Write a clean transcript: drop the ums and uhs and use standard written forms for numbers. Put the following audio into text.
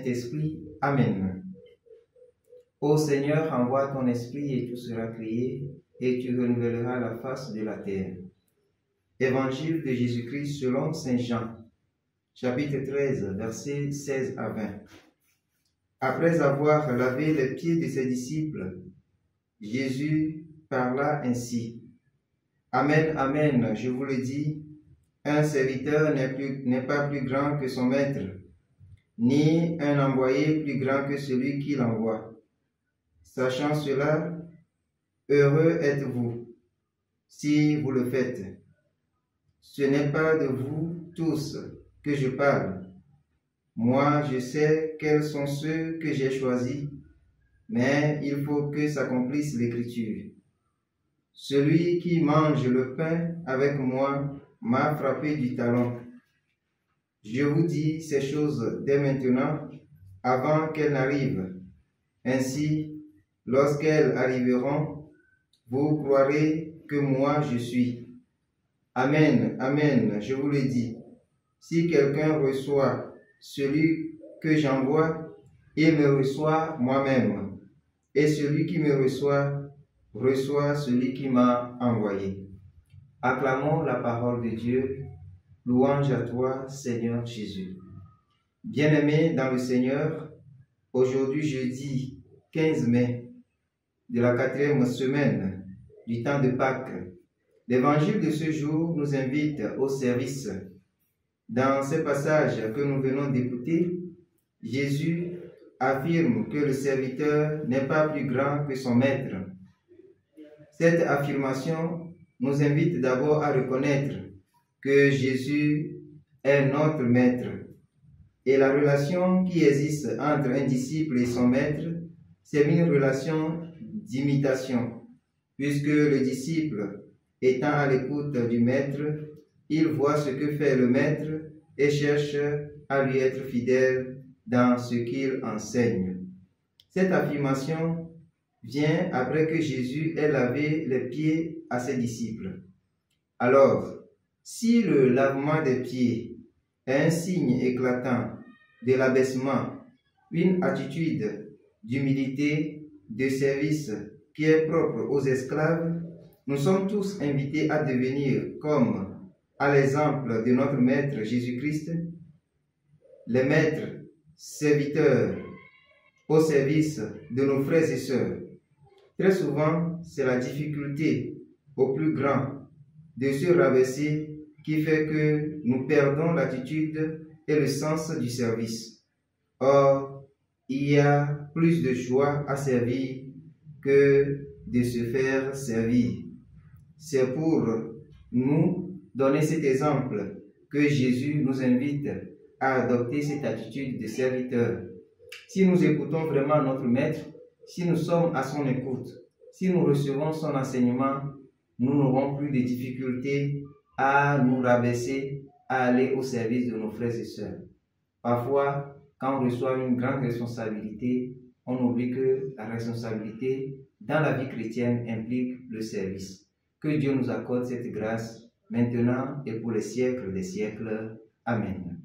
Saint-Esprit. Amen. Ô Seigneur, envoie ton Esprit et tout sera créé, et tu renouvelleras la face de la terre. Évangile de Jésus-Christ selon Saint Jean, chapitre 13, versets 16 à 20. Après avoir lavé les pieds de ses disciples, Jésus parla ainsi. Amen, amen, je vous le dis, un serviteur n'est pas plus grand que son maître, ni un envoyé plus grand que celui qui l'envoie. Sachant cela, heureux êtes-vous si vous le faites. Ce n'est pas de vous tous que je parle. Moi, je sais quels sont ceux que j'ai choisis, mais il faut que s'accomplisse l'Écriture. Celui qui mange le pain avec moi m'a frappé du talon. Je vous dis ces choses dès maintenant, avant qu'elles n'arrivent. Ainsi, lorsqu'elles arriveront, vous croirez que moi je suis. Amen, amen, je vous le dis. Si quelqu'un reçoit celui que j'envoie, il me reçoit moi-même. Et celui qui me reçoit celui qui m'a envoyé. Acclamons la parole de Dieu. Louange à toi, Seigneur Jésus. Bien-aimés dans le Seigneur, aujourd'hui jeudi 15 mai de la 4e semaine du temps de Pâques, l'évangile de ce jour nous invite au service. Dans ce passage que nous venons d'écouter, Jésus affirme que le serviteur n'est pas plus grand que son maître. Cette affirmation nous invite d'abord à reconnaître que Jésus est notre maître. Et la relation qui existe entre un disciple et son maître, c'est une relation d'imitation, puisque le disciple, étant à l'écoute du maître, il voit ce que fait le maître et cherche à lui être fidèle dans ce qu'il enseigne. Cette affirmation vient après que Jésus ait lavé les pieds à ses disciples. Alors, si le lavement des pieds est un signe éclatant de l'abaissement, une attitude d'humilité, de service qui est propre aux esclaves, nous sommes tous invités à devenir comme à l'exemple de notre Maître Jésus-Christ, les maîtres, serviteurs, au service de nos frères et sœurs. Très souvent, c'est la difficulté au plus grand de se rabaisser qui fait que nous perdons l'attitude et le sens du service. Or, il y a plus de joie à servir que de se faire servir. C'est pour nous donner cet exemple que Jésus nous invite à adopter cette attitude de serviteur. Si nous écoutons vraiment notre Maître, si nous sommes à son écoute, si nous recevons son enseignement, nous n'aurons plus de difficultés à nous rabaisser, à aller au service de nos frères et sœurs. Parfois, quand on reçoit une grande responsabilité, on oublie que la responsabilité dans la vie chrétienne implique le service. Que Dieu nous accorde cette grâce maintenant et pour les siècles des siècles. Amen.